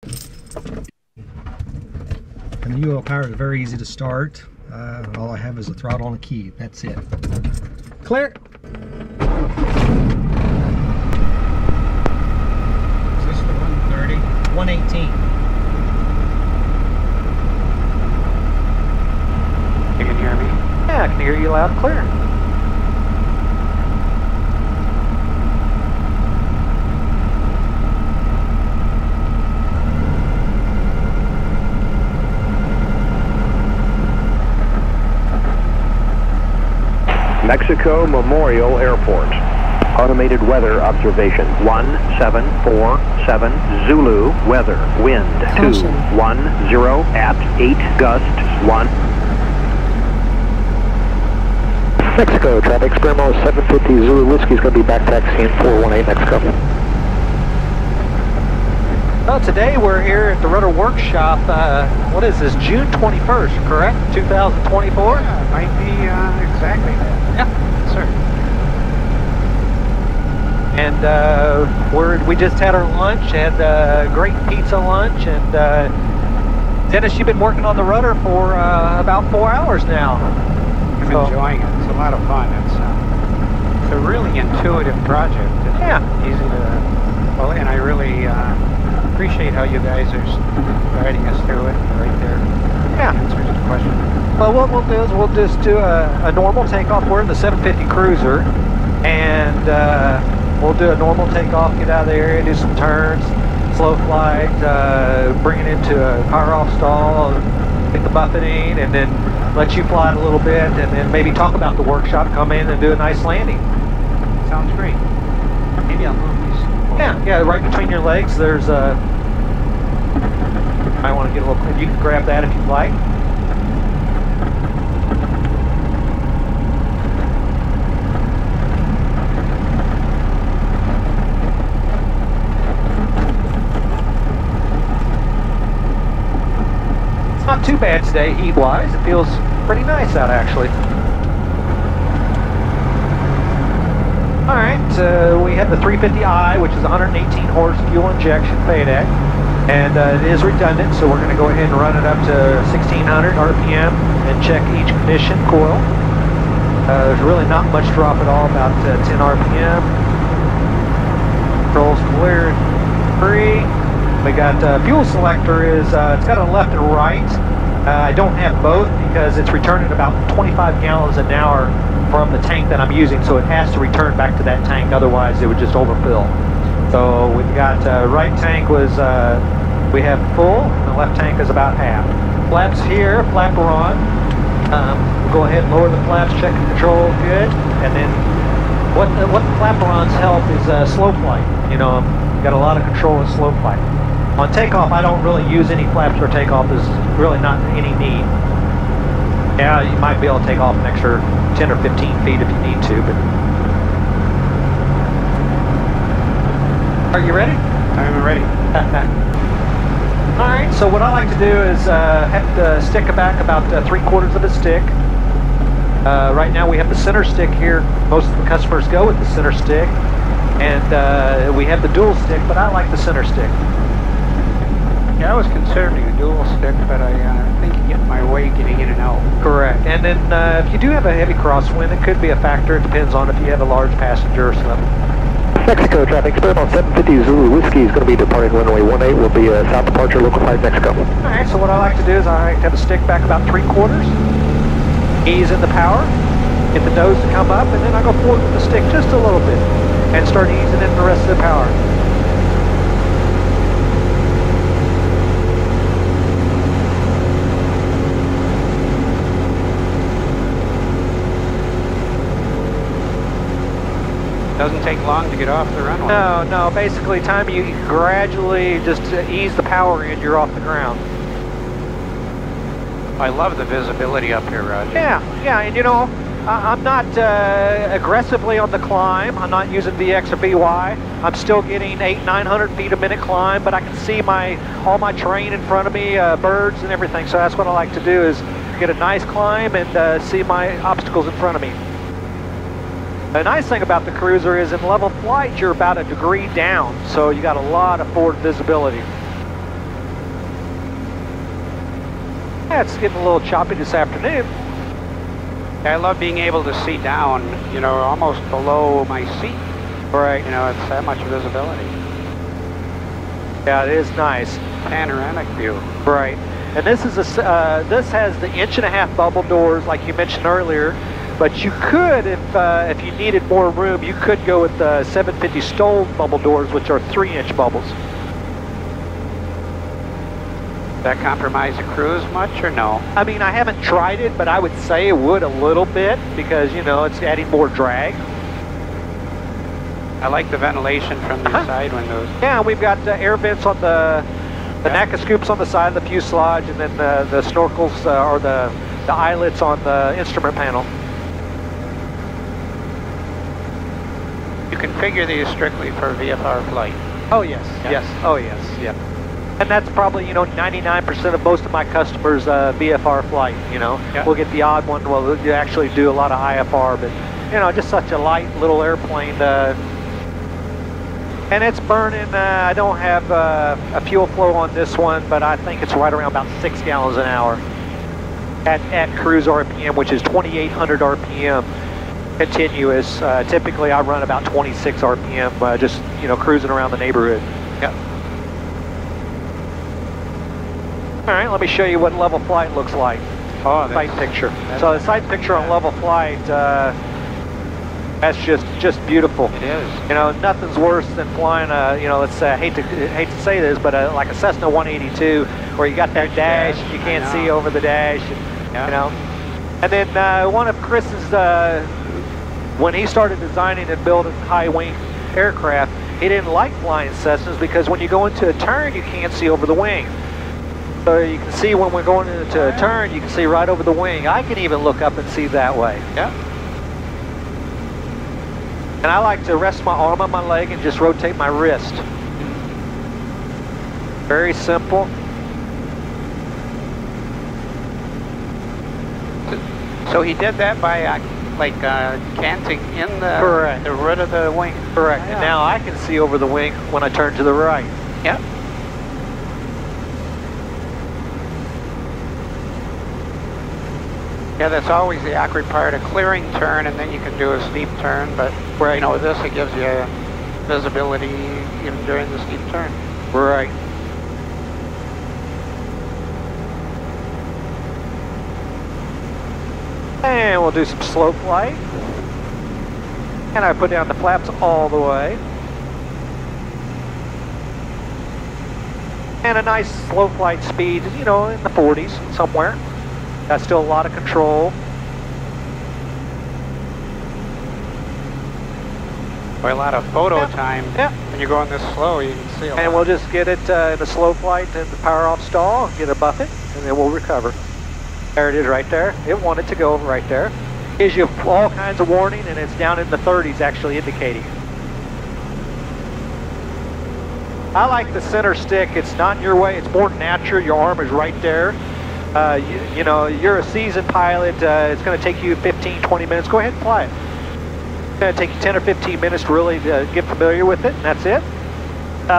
And the UL power is very easy to start. All I have is a throttle and a key. That's it. Clear. Is this the 130? 118. You can hear me? Yeah, I can hear you loud and clear. Mexico Memorial Airport. Automated weather observation 1747 Zulu weather. Wind 210 at 8 gusts 1. Mexico traffic, Spermo 750 Zulu Whiskey is going to be back taxiing 418 Mexico. Well, today we're here at the Rudder Workshop. What is this, June 21st, correct? 2024? Yeah, it might be exactly that. Yeah, sir. And we just had our lunch, had great pizza lunch, and Dennis, you've been working on the rudder for about 4 hours now. I'm enjoying it. It's a lot of fun. It's a really intuitive project. It's easy to, well, and I really appreciate how you guys are guiding us through it right there. Yeah. Answers the question. Well, what we'll do is we'll just do a normal takeoff. We're in the 750 Cruzer, and we'll do a normal takeoff, get out of the area, do some turns, slow flight, bring it into a power off stall, get the buffeting, and then let you fly it a little bit, and then maybe talk about the workshop, come in and do a nice landing. Sounds great. Maybe I'll move these. Yeah, right between your legs, there's a... I want to get a little... You can grab that if you'd like. Not too bad today, heat-wise. It feels pretty nice out, actually. All right, we have the 350i, which is 118 horse fuel injection FADEC, and it is redundant, so we're going to go ahead and run it up to 1600 RPM and check each ignition coil. There's really not much drop at all, about 10 RPM. Controls clear, free. We got fuel selector is, it's got a left and right. I don't have both because it's returning about 25 gallons an hour from the tank that I'm using, so it has to return back to that tank, otherwise it would just overfill. So we've got right tank was, we have full, and the left tank is about half. Flaps here, flapper on. We'll go ahead and lower the flaps, check the control, good. And then what the flapperons help is slow flight. You know, got a lot of control in slow flight. On takeoff, I don't really use any flaps for takeoff. There's really not any need. Yeah, you might be able to take off an extra 10 or 15 feet if you need to, but... Are you ready? I'm ready. Alright, so what I like to do is have the stick back about 3/4 of a stick. Right now we have the center stick here. Most of the customers go with the center stick. And we have the dual stick, but I like the center stick. Yeah, I was considering a dual stick, but I think you get my way getting in and out. Correct. And then if you do have a heavy crosswind, it could be a factor. It depends on if you have a large passenger or something. Mexico traffic, Spermo 750 Zulu Whiskey is going to be departing runway 18. Will be south departure, local 5 Mexico. Alright, so what I like to do is I like to have the stick back about 3/4. Ease in the power. Get the nose to come up, and then I go forward with the stick just a little bit. And start easing in the rest of the power. Doesn't take long to get off the runway. No, basically time you gradually just ease the power in, you're off the ground. I love the visibility up here, Roger. Yeah, and you know, I'm not aggressively on the climb. I'm not using VX or VY. I'm still getting 800-900 feet a minute climb, but I can see all my terrain in front of me, birds and everything. So that's what I like to do, is get a nice climb and see my obstacles in front of me. The nice thing about the Cruzer is in level flight, you're about 1 degree down, so you got a lot of forward visibility. Yeah, it's getting a little choppy this afternoon. I love being able to see down, you know, almost below my seat. Right. You know, it's that much visibility. Yeah, it is nice. Panoramic view. Right. And this is this has the 1.5-inch bubble doors, like you mentioned earlier. But you could, if you needed more room, you could go with the 750 STOL bubble doors, which are 3-inch bubbles. Does that compromise the cruise much or no? I mean, I haven't tried it, but I would say it would a little bit because, you know, it's adding more drag. I like the ventilation from the side windows. Yeah, we've got air vents on the NACA scoops on the side of the fuselage, and then the snorkels or the eyelets on the instrument panel. You configure these strictly for VFR flight. Oh yes, yes, oh yes, yeah. And that's probably, you know, 99% of most of my customers' VFR flight, you know. Yeah. We'll get the odd one, well, you actually do a lot of IFR, but, you know, just such a light little airplane. And it's burning, I don't have a fuel flow on this one, but I think it's right around about 6 gallons an hour at cruise RPM, which is 2,800 RPM continuous. Typically I run about 26 RPM, just, you know, cruising around the neighborhood. Yep. All right, let me show you what level flight looks like. Oh, Sight picture. So the sight picture on level flight, that's just beautiful. It is. You know, nothing's worse than flying a, you know, let's say, I hate to say this, but like a Cessna 182, where you got that dash, you can't see over the dash, and, you know. And then one of Chris's, when he started designing and building high-wing aircraft, he didn't like flying Cessnas because when you go into a turn, you can't see over the wing. So you can see when we're going into a turn, you can see right over the wing. I can even look up and see that way. Yeah. And I like to rest my arm on my leg and just rotate my wrist. Very simple. So he did that by canting in the root of the wing. Correct. Yeah. And now I can see over the wing when I turn to the right. Yep. Yeah, that's always the awkward part, a clearing turn, and then you can do a steep turn, but you know, with this it gives you visibility even during the steep turn. Right. And we'll do some slow flight. And I put down the flaps all the way. And a nice slow flight speed, you know, in the 40s somewhere. That's still a lot of control. Or a lot of photo time. Yeah. When you're going this slow, you can see a lot. And we'll just get it in the slow flight and the power off stall, get a buffet, and then we'll recover. There it is right there. It wanted to go right there. Gives you all kinds of warning, and it's down in the 30s actually indicating. I like the center stick. It's not in your way. It's more natural. Your arm is right there. You know, you're a seasoned pilot. It's going to take you 15, 20 minutes. Go ahead and fly it. It's going to take you 10 or 15 minutes to really get familiar with it, and that's it.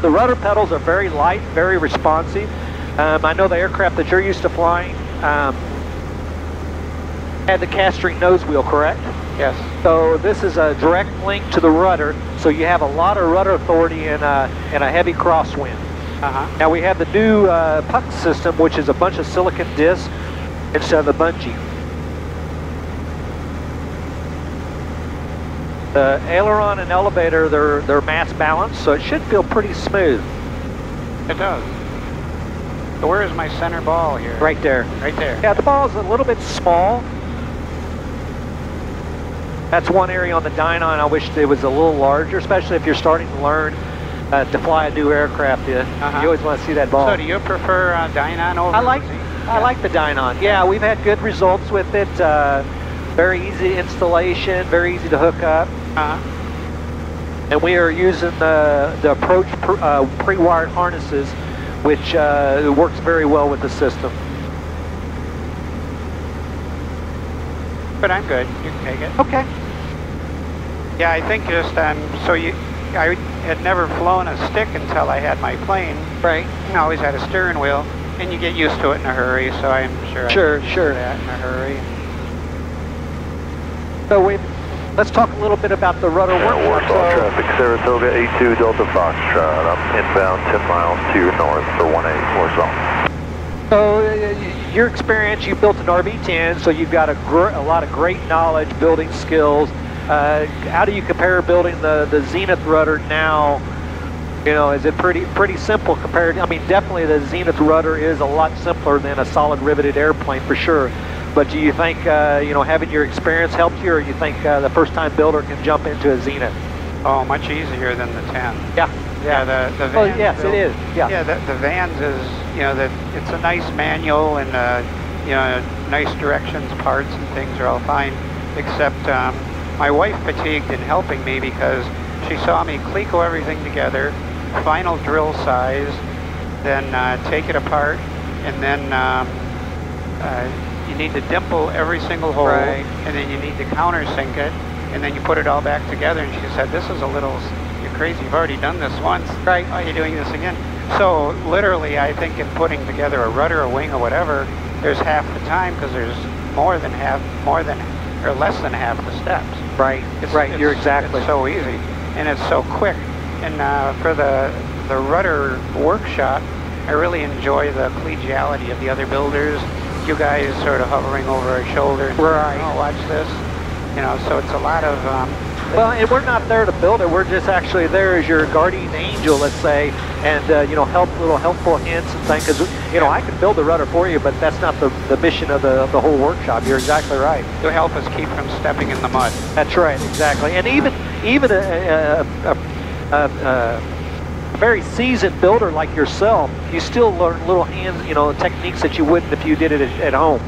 The rudder pedals are very light, very responsive. I know the aircraft that you're used to flying had the cast string nose wheel, correct? Yes. So this is a direct link to the rudder, so you have a lot of rudder authority in a heavy crosswind. Now we have the new puck system, which is a bunch of silicon discs instead of the bungee. The aileron and elevator, they're mass balanced, so it should feel pretty smooth. It does. So where is my center ball here? Right there. Right there. Yeah, the ball is a little bit small. That's one area on the Dynon I wish it was a little larger, especially if you're starting to learn to fly a new aircraft. You always want to see that ball. So do you prefer Dynon over? I like the Dynon. Yeah, we've had good results with it. Very easy installation, very easy to hook up. And we are using the Approach pre-wired harnesses, which works very well with the system. But I'm good. You can take it. Okay. Yeah, I think just I had never flown a stick until I had my plane. Right. I always had a steering wheel. And you get used to it in a hurry, so I'm sure Sure, I can sure. do that in a hurry. So let's talk a little bit about the rudder workshop. Warsaw traffic, Saratoga 82 Delta Foxtrot. I'm inbound 10 miles to your north for 18 Warsaw. So your experience, you built an RB10, so you've got a lot of great knowledge, building skills. How do you compare building the Zenith rudder now? You know, is it pretty simple compared? I mean, definitely the Zenith rudder is a lot simpler than a solid riveted airplane for sure. But do you think, you know, having your experience helped you, or you think the first-time builder can jump into a Zenith? Oh, much easier than the 10. Yeah. Yeah, the Vans. Oh, yes, it is. Yeah. Yeah, the Vans is, you know, that it's a nice manual and, you know, nice directions, parts and things are all fine, except my wife fatigued in helping me because she saw me Cleco everything together, final drill size, then take it apart, and then you need to dimple every single hole, right. and then you need to countersink it, and then you put it all back together. And she said, "This is a little, you're crazy. You've already done this once. Right? Why are you doing this again?" So literally, I think in putting together a rudder, a wing, or whatever, there's half the time because there's less than half the steps. Right. You're exactly. It's so easy, and it's so quick. And for the rudder workshop, I really enjoy the collegiality of the other builders. You guys sort of hovering over our shoulder. Right. Oh, watch this. You know, so it's a lot of. Well, and we're not there to build it. We're just actually there as your guardian angel, let's say, and you know, little helpful hints and things. Because you know, I can build the rudder for you, but that's not the mission of the whole workshop. You're exactly right. To help us keep from stepping in the mud. That's right, exactly. And even a very seasoned builder like yourself, you still learn little techniques that you wouldn't if you did it at home.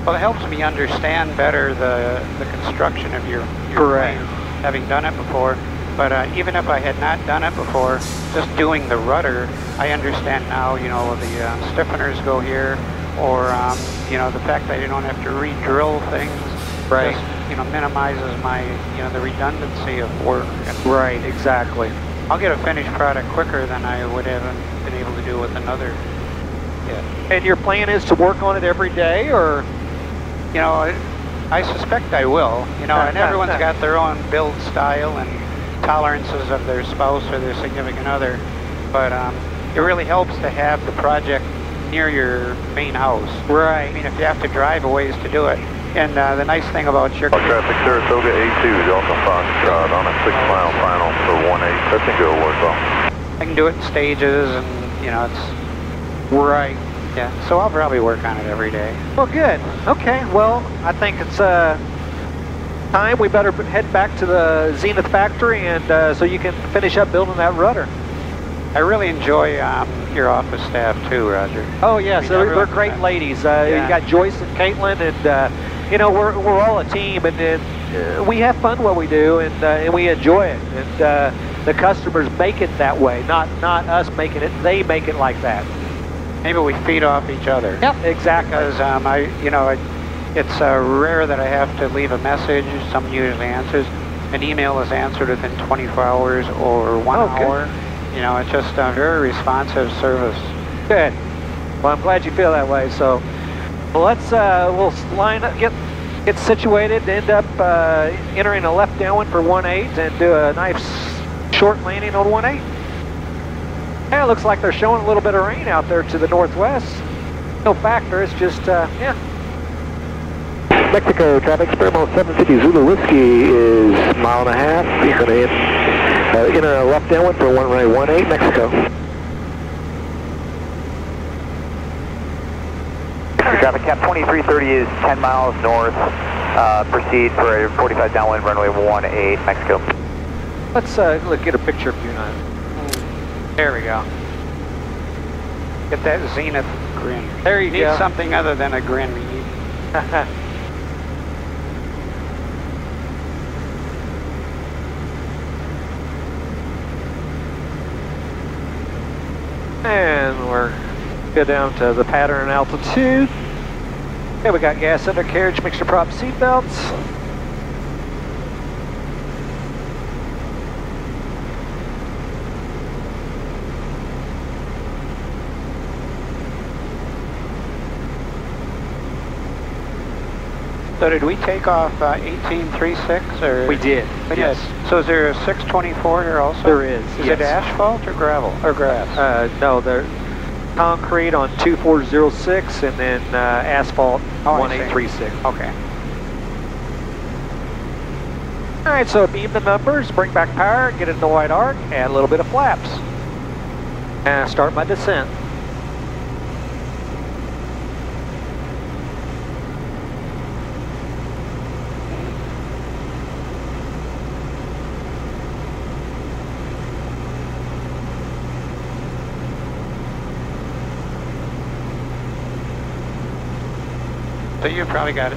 Well, it helps me understand better the construction of your Correct. plane, having done it before. But even if I had not done it before, just doing the rudder, I understand now, you know, the stiffeners go here, or, you know, the fact that you don't have to re-drill things. Right. Just, you know, minimizes my, you know, the redundancy of work. And right, exactly. I'll get a finished product quicker than I would have been able to do with another. Yeah. And your plan is to work on it every day, or? You know, I suspect I will. You know, and everyone's got their own build style and tolerances of their spouse or their significant other. But it really helps to have the project near your main house. Right. I mean, if you have to drive a ways to do it. And the nice thing about your... Traffic, Saratoga 82 Delta Foxtrot on a 6-mile final for 18. Touch and go, Warsaw. I can do it in stages, and, you know, it's... Right. Yeah, so I'll probably work on it every day. Well, good. Okay, well, I think it's time we better head back to the Zenith factory, and so you can finish up building that rudder. I really enjoy your office staff too, Roger. Oh, yes, I mean, they're great ladies. Yeah. You got Joyce and Caitlin, and you know, we're all a team, and we have fun what we do, and we enjoy it. And the customers make it that way, not us making it. They make it like that. Maybe we feed off each other. Yep, exactly. Because it's rare that I have to leave a message. Someone usually answers. An email is answered within 24 hours or 1 hour. You know, it's just a very responsive service. Good. Well, I'm glad you feel that way. So, well, we'll line up, get situated, end up entering a left downwind for 18, and do a nice short landing on 18. Yeah, it looks like they're showing a little bit of rain out there to the northwest. No factor, it's just, yeah. Mexico, traffic, Sparrow 750 Zulu Whiskey is 1.5 miles. He's going to enter a left downwind for 18, Mexico. Traffic, cap 2330 is 10 miles north. Proceed for a 45 downwind, runway 18, Mexico. Let's get a picture of you now. There we go. Get that Zenith grin. There you go. Need something other than a grin. And we're good down to the pattern altitude. Okay, we got gas undercarriage, mixture prop seatbelts. So did we take off 1836 or? We did. We yes. did. So is there a 624 here also? There is. Is yes. it asphalt or gravel or grass? No, they're concrete on 2406 and then asphalt 1836. Okay. All right, so beam the numbers, bring back power, get it in the white arc, add a little bit of flaps. And start my descent. So you've probably got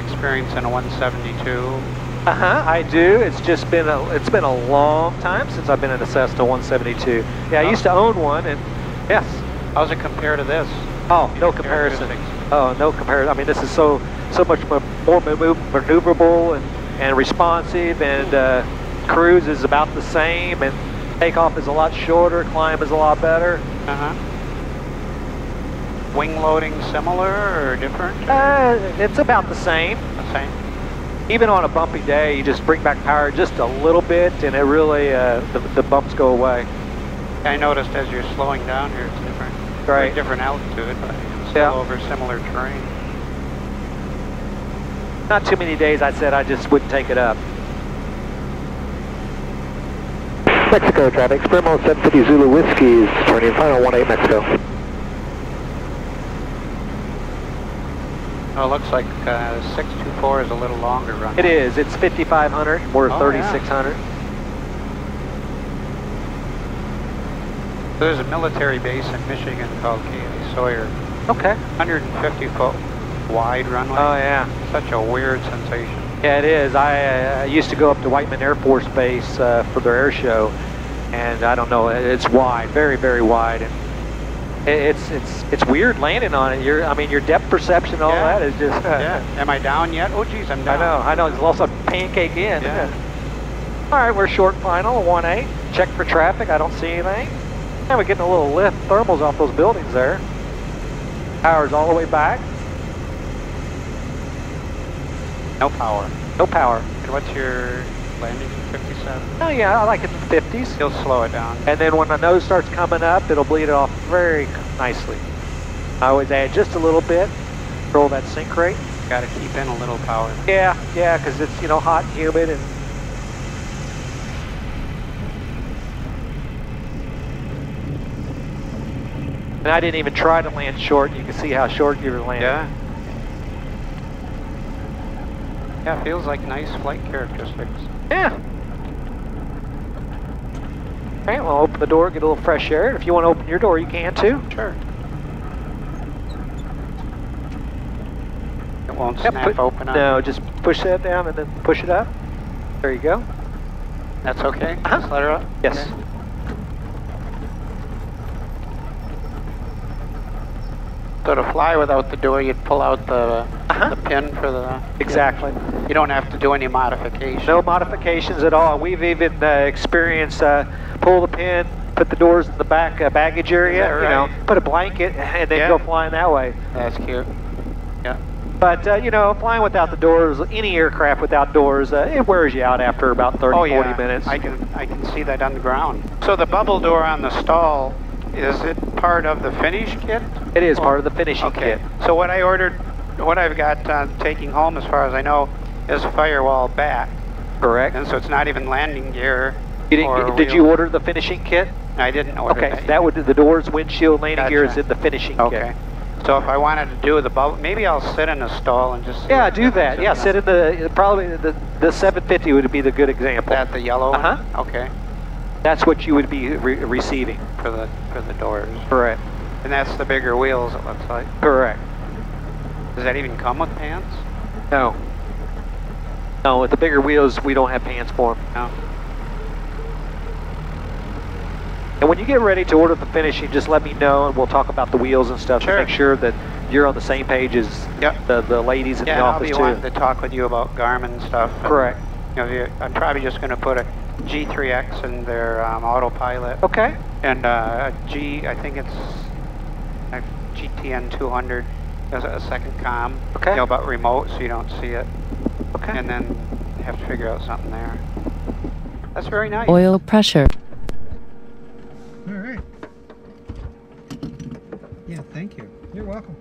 experience in a 172. I do. It's just been a long time since I've been in a Cessna 172. Yeah, I used to own one, and yes. How's it compare to this? Oh, no comparison. Oh, no comparison. I mean, this is so much more maneuverable and responsive, and cruise is about the same, and takeoff is a lot shorter, climb is a lot better. Wing loading similar or different? It's about the same. The same. Even on a bumpy day, you just bring back power just a little bit, and it really the bumps go away. I noticed as you're slowing down here, it's different. Right. Different altitude, but still over similar terrain. Not too many days I said I just wouldn't take it up. Mexico traffic, Sprimo 750 Zulu Whiskey is turning final 18 Mexico. Oh, it looks like 624 is a little longer run. It is. It's 5,500. We're 3,600. There's a military base in Michigan called K.A. Sawyer. Okay. 150 foot wide runway. Oh yeah. Such a weird sensation. Yeah, it is. I used to go up to Whiteman Air Force Base for their air show, and I don't know. It's wide, very, very wide, and it's weird landing on it. I mean, your depth perception, and all that is just. Am I down yet? Oh, geez, I'm down. I know. It's also pancake in. Yeah. All right, we're short final 18. Check for traffic. I don't see anything. And we're getting a little lift thermals off those buildings there. Power's all the way back. No power. No power. And what's your landing? 57? Oh yeah, I like it in the 50s. You'll slow it down. And then when the nose starts coming up, it'll bleed it off very nicely. I always add just a little bit. Control that sink rate. Got to keep in a little power. Yeah, because it's hot and humid and. And I didn't even try to land short. You can see how short you were landing. Yeah. Yeah, it feels like nice flight characteristics. Yeah. All right, we'll open the door, get a little fresh air. If you want to open your door, you can too. Sure. It won't snap open on No, just push that down and then push it up. There you go. That's okay? Just let her up? Yes. Okay. So to fly without the door, you'd pull out the pin for the... Exactly. You don't have to do any modification. No modifications at all. We've even experienced pull the pin, put the doors in the back baggage area, right? Put a blanket and then go flying that way. That's cute. Yeah. But, flying without the doors, any aircraft without doors, it wears you out after about 30, 40 minutes. I can see that on the ground. So the bubble door on the stall, is it part of the finish kit? It is part of the finishing kit. So what I ordered, what I've got taking home as far as I know, is firewall back. Correct. And so it's not even landing gear. Did you order the finishing kit? I didn't order that. Okay, that would the doors, windshield, landing gear is in the finishing kit. Okay. So if I wanted to do the bubble, maybe I'll sit in a stall and just... Yeah, do that. Yeah, sit in probably the 750 would be the good example. That the yellow one? Okay. That's what you would be receiving. For the doors. Correct. And that's the bigger wheels, it looks like. Correct. Does that even come with pants? No. No, with the bigger wheels, we don't have pants for them. No. And when you get ready to order the finishing, just let me know, and we'll talk about the wheels and stuff to make sure that you're on the same page as the ladies in the office too. Yeah, I'll be wanting to talk with you about Garmin stuff. Correct. I'm probably just going to put a G3X in their autopilot. Okay. And I think it's a GTN 200 There's a second comm. Okay. You know, but remote, so you don't see it. Okay. And then you have to figure out something there. That's very nice. Oil pressure. All right. Yeah, thank you. You're welcome.